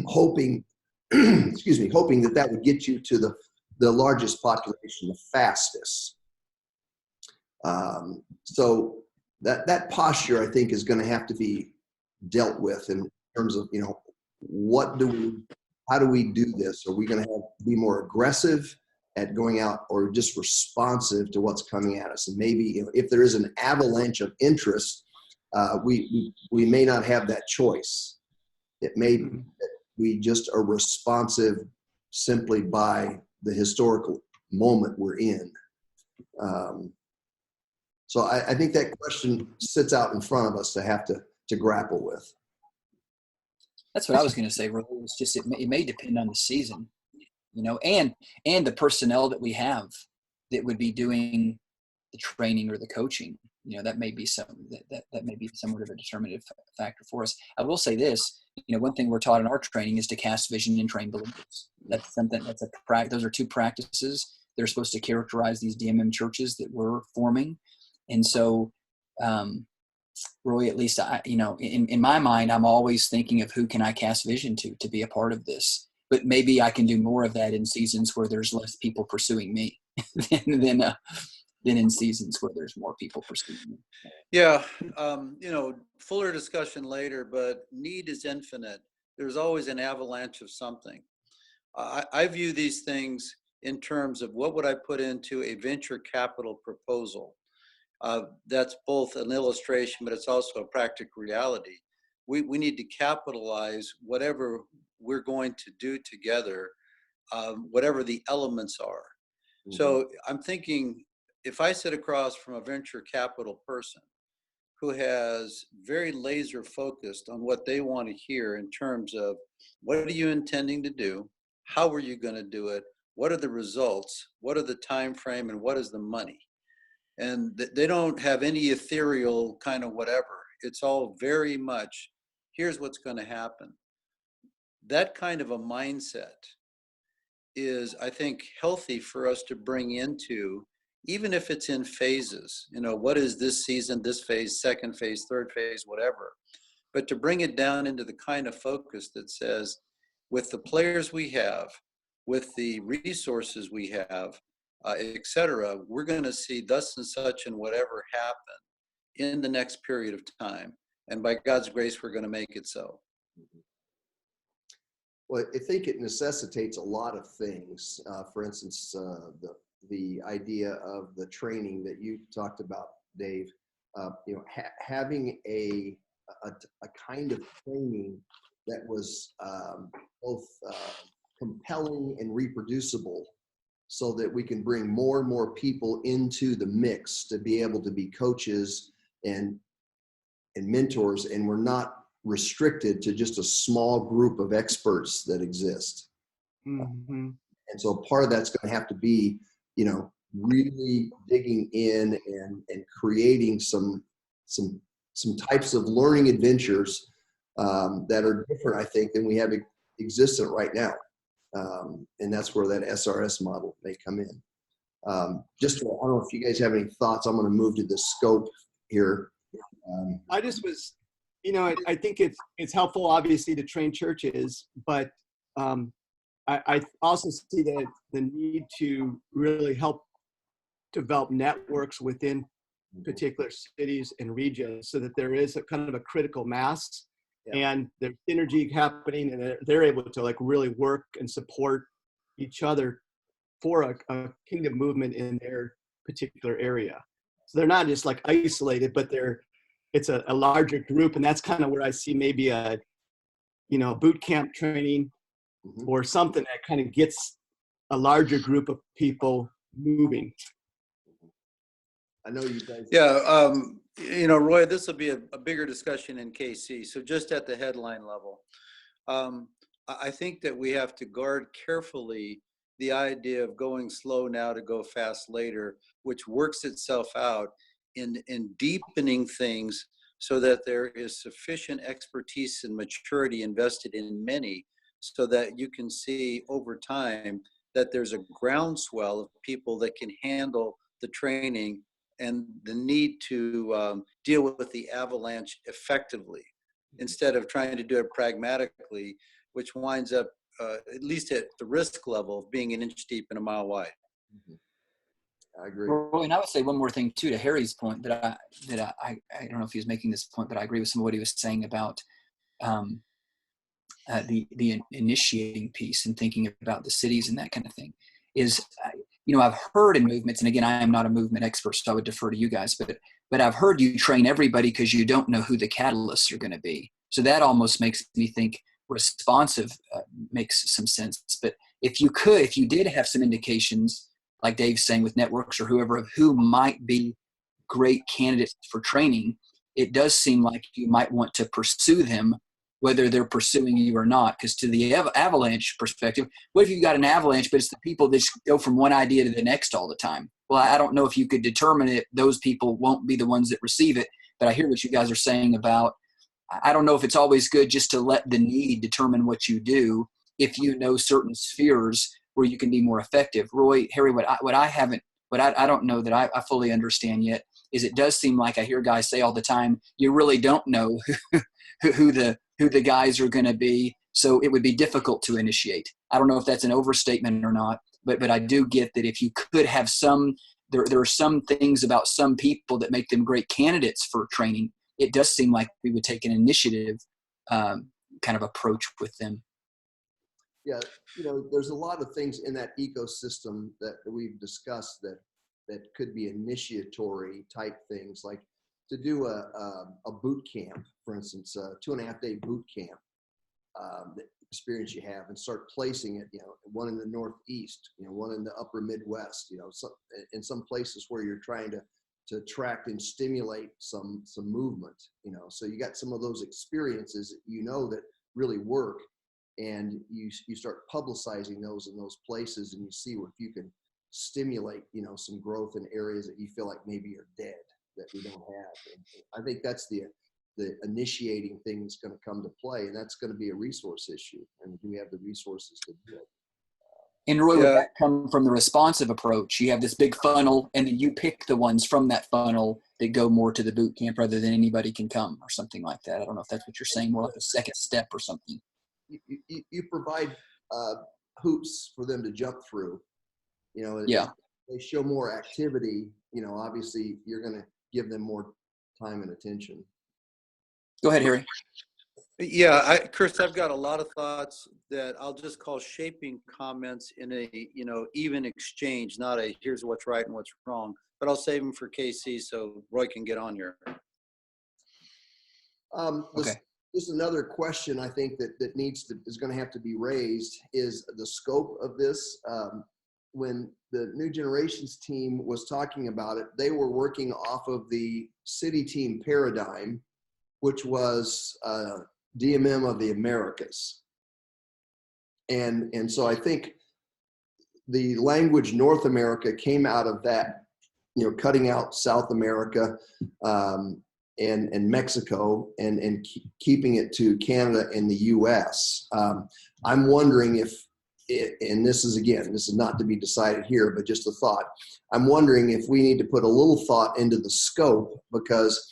hoping that would get you to the largest population the fastest. So that posture, I think, is going to have to be dealt with in terms of, how do we do this? Are we going to be more aggressive at going out, or just responsive to what's coming at us? And maybe, if there is an avalanche of interest, we may not have that choice. It may be that we just are responsive simply by the historical moment we're in. So I think that question sits out in front of us to have to grapple with. That's what I was going to say, really. It's just, it may depend on the season, and the personnel that we have that would be doing the training or the coaching. That may be that may be somewhat of a determinative factor for us. I will say this, one thing we're taught in our training is to cast vision and train believers. That's something, those are two practices that are supposed to characterize these DMM churches that we're forming. And so, Roy, at least in my mind, I'm always thinking of who can I cast vision to be a part of this. But maybe I can do more of that in seasons where there's less people pursuing me than in seasons where there's more people pursuing me. Yeah, fuller discussion later, but need is infinite. There's always an avalanche of something. I view these things in terms of what would I put into a venture capital proposal. That's both an illustration, but it's also a practical reality. We need to capitalize whatever we're going to do together, whatever the elements are. Mm-hmm. So I'm thinking, if I sit across from a venture capital person who has very laser focused on what they want to hear in terms of what are you intending to do, how are you going to do it, what are the results, what are the time frame, and what is the money? And they don't have any ethereal kind of whatever. It's all very much, here's what's going to happen. That kind of a mindset is, I think, healthy for us to bring into, even if it's in phases. What is this season, this phase, second phase, third phase, whatever. But to bring it down into the kind of focus that says, with the players we have, with the resources we have, et cetera, we're going to see thus and such and whatever happen in the next period of time. And by God's grace, we're going to make it so. Well, I think it necessitates a lot of things. For instance, the idea of the training that you talked about, Dave, having a kind of training that was both compelling and reproducible, so that we can bring more and more people into the mix to be able to be coaches and mentors, and we're not restricted to just a small group of experts that exist. Mm-hmm. And so part of that's going to have to be, really digging in and creating some some types of learning adventures that are different, I think, than we have existent right now. And that's where that SRS model may come in. I don't know if you guys have any thoughts. I'm going to move to the scope here. I just was, I think it's helpful, obviously, to train churches, but I also see the need to really help develop networks within particular cities and regions so that there is a kind of a critical mass and there's synergy happening, and they're able to like really work and support each other for a kingdom movement in their particular area. So they're not just like isolated, but it's a larger group. And that's kind of where I see maybe a boot camp training or something that kind of gets a larger group of people moving. I know you guys. Yeah, Roy, this will be a bigger discussion in KC. So just at the headline level, I think that we have to guard carefully the idea of going slow now to go fast later, which works itself out in deepening things so that there is sufficient expertise and maturity invested in many, so that you can see over time that there's a groundswell of people that can handle the training and the need to deal with the avalanche effectively, instead of trying to do it pragmatically, which winds up, at least at the risk level, of being an inch deep and a mile wide. I agree. Roy, and I would say one more thing too, to Harry's point, that I don't know if he was making this point, but I agree with some of what he was saying about the initiating piece and thinking about the cities and that kind of thing. Is I've heard in movements, and again, I am not a movement expert, so I would defer to you guys, but I've heard you train everybody because you don't know who the catalysts are going to be. So that almost makes me think responsive makes some sense. But if you did have some indications, like Dave's saying with networks or whoever, of who might be great candidates for training, it does seem like you might want to pursue them, whether they're pursuing you or not. Because to the avalanche perspective, what if you've got an avalanche, but it's the people that just go from one idea to the next all the time? Well, I don't know if you could determine it. Those people won't be the ones that receive it. But I hear what you guys are saying about, I don't know if it's always good just to let the need determine what you do if you know certain spheres where you can be more effective. Roy, Harry, what I don't know that I fully understand yet is it does seem like I hear guys say all the time, you really don't know who the guys are going to be, so it would be difficult to initiate. I don't know if that's an overstatement or not, but I do get that if you could have there are some things about some people that make them great candidates for training. It does seem like we would take an initiative kind of approach with them. Yeah, there's a lot of things in that ecosystem that we've discussed that could be initiatory type things, like to do a boot camp, for instance, a 2.5-day boot camp, the experience you have, and start placing it, one in the Northeast, one in the upper Midwest, in some places where you're trying to attract and stimulate some movement, so you got some of those experiences that really work, and you start publicizing those in those places, and you see if you can stimulate some growth in areas that you feel like maybe are dead, that we don't have. And I think that's the initiating thing that's going to come to play, and that's going to be a resource issue, and do we have the resources to do it? And Roy, would that come from the responsive approach? You have this big funnel, and then you pick the ones from that funnel that go more to the boot camp rather than anybody can come, or something like that. I don't know if that's what you're saying, more like a second step or something. You provide hoops for them to jump through. Yeah. They show more activity. Obviously, you're going to give them more time and attention. Go ahead, Harry. Yeah, Chris, I've got a lot of thoughts that I'll just call shaping comments in a, even exchange, not a here's what's right and what's wrong, but I'll save them for KC so Roy can get on here. Okay. Just another question I think that is going to have to be raised is the scope of this. When the New Generations team was talking about it, they were working off of the city team paradigm, which was DMM of the Americas. And so I think the language North America came out of that, cutting out South America, and Mexico and keeping it to Canada and the US. I'm wondering if, and this is not to be decided here, but just a thought. I'm wondering if we need to put a little thought into the scope because,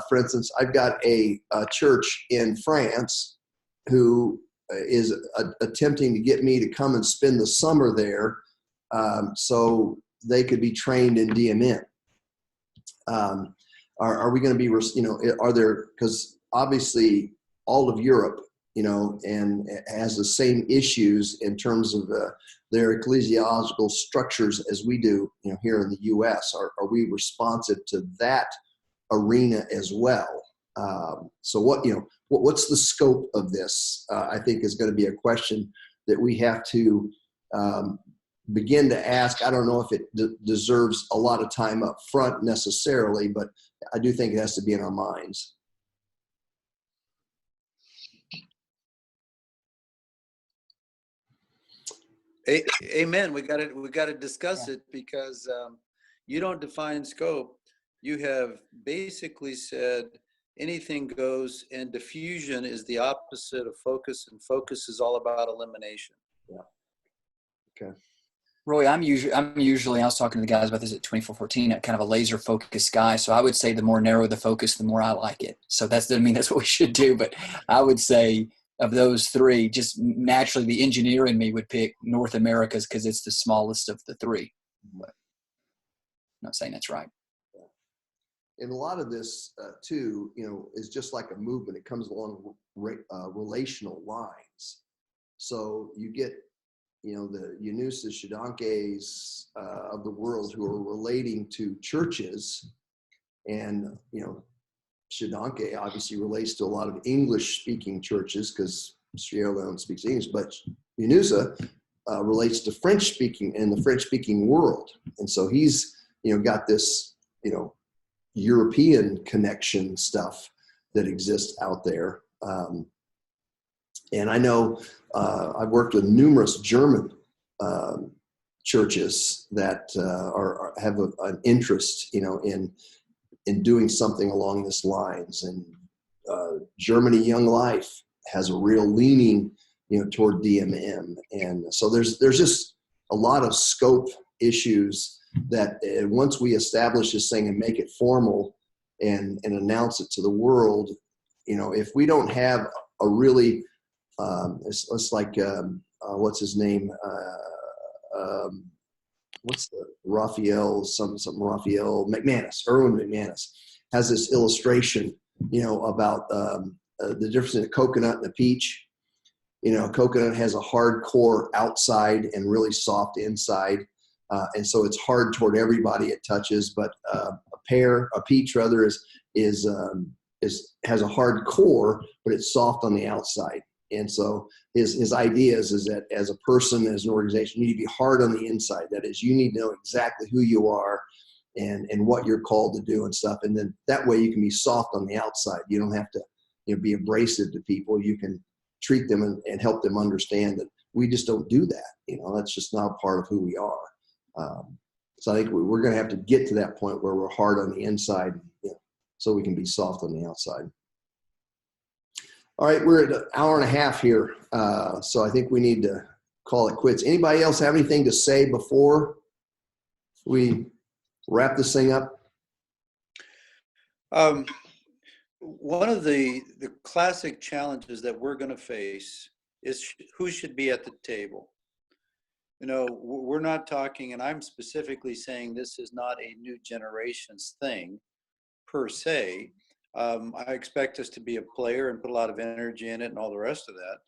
for instance, I've got a church in France who is attempting to get me to come and spend the summer there so they could be trained in DMM. Are we going to be, are there, because obviously all of Europe, and has the same issues in terms of their ecclesiological structures as we do, here in the U.S. Are we responsive to that arena as well? So what's the scope of this? I think is going to be a question that we have to begin to ask. I don't know if it deserves a lot of time up front necessarily, but I do think it has to be in our minds. Amen. We got to discuss it because you don't define scope. You have basically said anything goes, and diffusion is the opposite of focus, and focus is all about elimination. Yeah. Okay. Roy, I'm usually, I was talking to the guys about this at 2414, kind of a laser focused guy. So I would say the more narrow the focus, the more I like it. So that doesn't mean that's what we should do, but I would say of those three, just naturally the engineer in me would pick North America's because it's the smallest of the three. But I'm not saying that's right. And a lot of this too, is just like a movement. It comes along relational lines. So you get, the Yanusas, Shadonkes of the world who are relating to churches, and Shadonke obviously relates to a lot of English-speaking churches because Sierra Leone speaks English, but Yanusa relates to French-speaking in the French-speaking world, and so he's got this European connection stuff that exists out there. And I know I've worked with numerous German churches that have an interest, in doing something along this lines. And Germany Young Life has a real leaning, toward DMM. And so there's just a lot of scope issues that once we establish this thing and make it formal and announce it to the world, if we don't have a really, it's like, what's his name? What's the Raphael, something Raphael McManus, Erwin McManus has this illustration, about the difference in a coconut and a peach. Coconut has a hard core outside and really soft inside. And so it's hard toward everybody it touches, but a peach rather has a hard core, but it's soft on the outside. And so his idea is that as a person, as an organization, you need to be hard on the inside. That is, you need to know exactly who you are and what you're called to do and stuff. And then that way you can be soft on the outside. You don't have to be abrasive to people. You can treat them and help them understand that we just don't do that. That's just not a part of who we are. So I think we're going to have to get to that point where we're hard on the inside, so we can be soft on the outside. All right, we're at an hour and a half here, so I think we need to call it quits. Anybody else have anything to say before we wrap this thing up? One of the classic challenges that we're going to face is who should be at the table. We're not talking, and I'm specifically saying this is not a new generation's thing per se. I expect us to be a player and put a lot of energy in it and all the rest of that.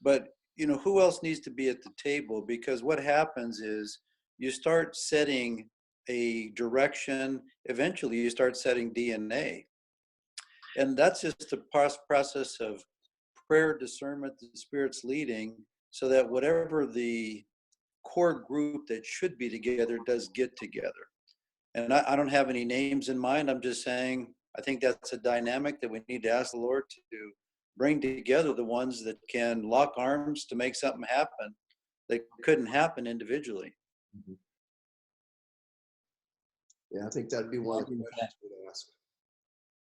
But, who else needs to be at the table? Because what happens is you start setting a direction, eventually you start setting DNA. And that's just the process of prayer, discernment, the Spirit's leading, so that whatever the core group that should be together does get together. And I don't have any names in mind. I'm just saying, I think that's a dynamic that we need to ask the Lord to bring together the ones that can lock arms to make something happen that couldn't happen individually. Mm-hmm. Yeah, I think that'd be one of the questions we'd ask.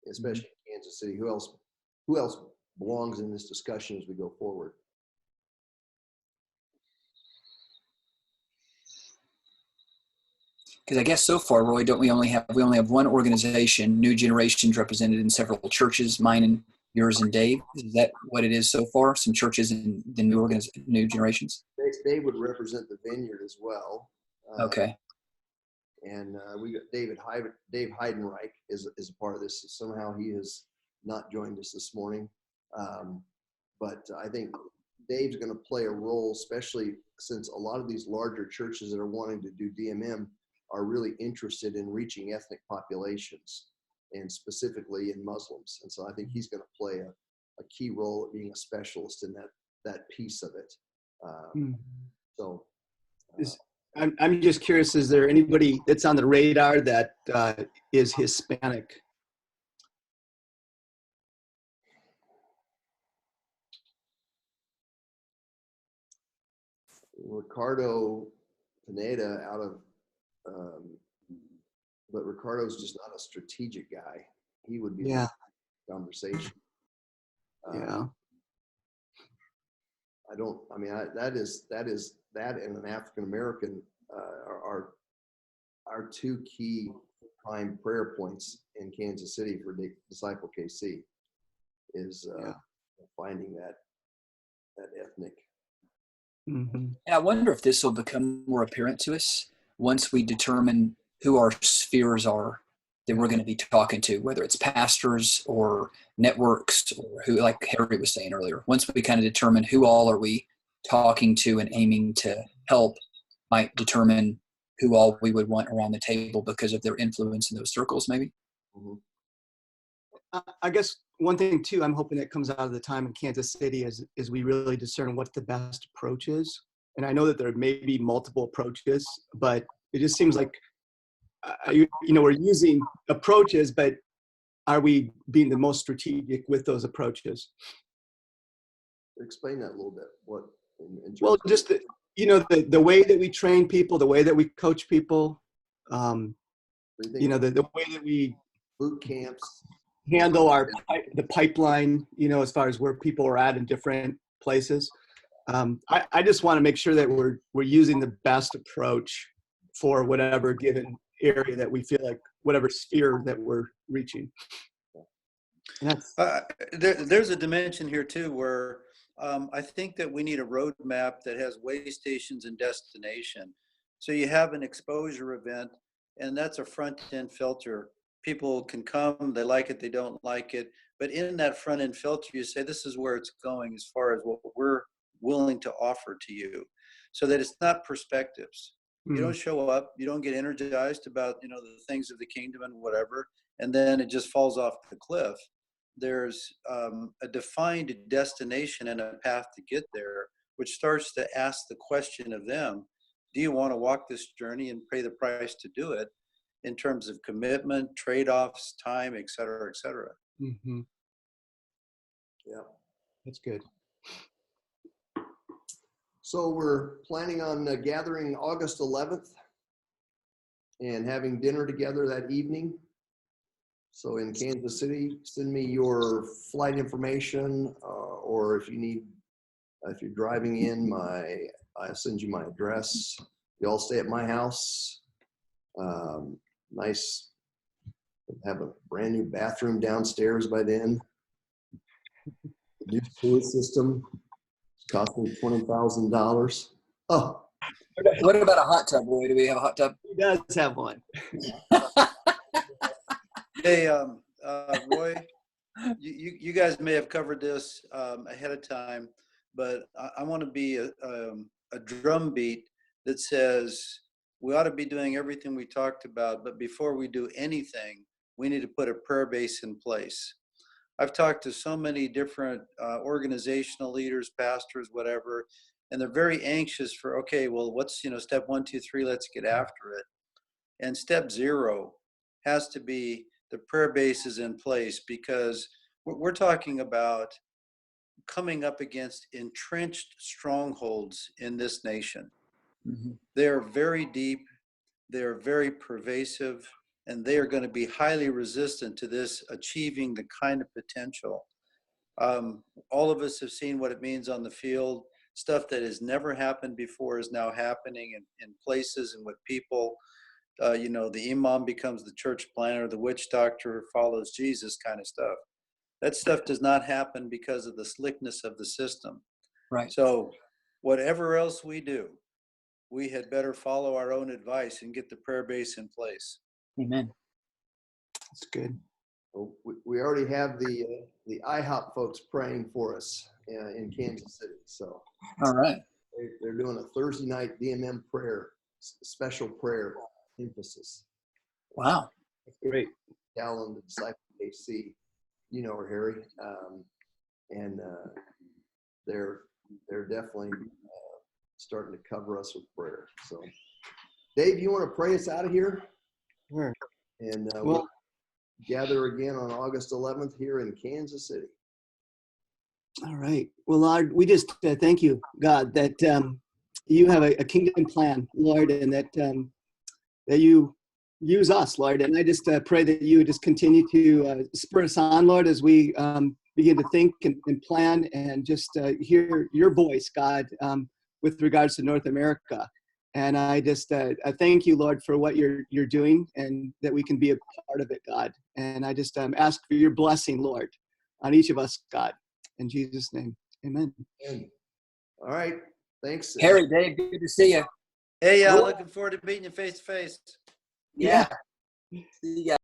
especially in Kansas City. Who else belongs in this discussion as we go forward? Because I guess so far, Roy, we only have one organization, New Generations, represented in several churches, mine and yours and Dave. Is that what it is so far? Some churches in the New Generations. They would represent the vineyard as well. Okay. And we got Dave Heidenreich is a part of this. Somehow he has not joined us this morning. But I think Dave's going to play a role, especially since a lot of these larger churches that are wanting to do DMM are really interested in reaching ethnic populations, and specifically in Muslims. And so I think he's going to play a key role at being a specialist in that piece of it. So I'm just curious, is there anybody that's on the radar that is Hispanic? Ricardo Pineda but Ricardo's just not a strategic guy. He would be a conversation. Yeah. That and an African American are our two key prime prayer points in Kansas City for Disciple KC is finding that ethnic. Mm-hmm. And I wonder if this will become more apparent to us once we determine who our spheres are that we're going to be talking to, whether it's pastors or networks or who, like Harry was saying earlier. Once we kind of determine who all are we talking to and aiming to help, might determine who all we would want around the table because of their influence in those circles, maybe. Mm-hmm. I guess one thing too, I'm hoping that comes out of the time in Kansas City is we really discern what the best approach is. And I know that there may be multiple approaches, but it just seems like, we're using approaches, but are we being the most strategic with those approaches? Explain that a little bit. What? Well, just the way that we train people, the way that we coach people, the way that we boot camps handle the pipeline, as far as where people are at in different places. I just want to make sure that we're using the best approach for whatever given area that we feel like, whatever sphere that we're reaching. And there's a dimension here too where I think that we need a roadmap that has way stations and destination. So you have an exposure event, and that's a front-end filter. People can come, they like it, they don't like it. But in that front-end filter, you say, this is where it's going as far as what we're willing to offer to you, so that it's not perspectives. You don't show up, you don't get energized about, the things of the kingdom and whatever, and then it just falls off the cliff. There's a defined destination and a path to get there, which starts to ask the question of them, do you want to walk this journey and pay the price to do it in terms of commitment, trade-offs, time, et cetera, et cetera. Mm-hmm. Yeah. That's good. So we're planning on gathering August 11th and having dinner together that evening. So in Kansas City, send me your flight information, or if you're driving in, I send you my address. You all stay at my house. Nice, have a brand new bathroom downstairs by then. New sewer system. Cost me $20,000. Oh. What about a hot tub, Roy? Do we have a hot tub? He does have one. Hey, Roy, you guys may have covered this ahead of time, but I want to be a drum beat that says we ought to be doing everything we talked about, but before we do anything, we need to put a prayer base in place. I've talked to so many different organizational leaders, pastors, whatever, and they're very anxious for, okay, well, what's, step 1, 2, 3, let's get after it. And step 0 has to be the prayer base is in place, because we're talking about coming up against entrenched strongholds in this nation. Mm-hmm. They're very deep. They're very pervasive. and they are going to be highly resistant to this achieving the kind of potential. All of us have seen what it means on the field. Stuff that has never happened before is now happening in places and with people. The imam becomes the church planner, the witch doctor follows Jesus kind of stuff. That stuff does not happen because of the slickness of the system. Right. So whatever else we do, we had better follow our own advice and get the prayer base in place. Amen. That's good. Well, we already have the IHOP folks praying for us in Kansas City. So All right. they're doing a Thursday night DMM prayer, special prayer emphasis. Wow. Great. Dallin, the disciple KC, you know her, Harry, and they're definitely starting to cover us with prayer. So, Dave, you want to pray us out of here? Sure. And we'll gather again on August 11th here in Kansas City. All right. Well, Lord, we just thank you, God, that you have a kingdom plan, Lord, and that you use us, Lord. And I just pray that you just continue to spur us on, Lord, as we begin to think and plan and just hear your voice, God, with regards to North America. And I just I thank you, Lord, for what you're doing, and that we can be a part of it, God. And I just ask for your blessing, Lord, on each of us, God. In Jesus' name, amen. All right. Thanks. Harry, Dave, good to see you. Hey, looking forward to meeting you face to face. Yeah. See you guys.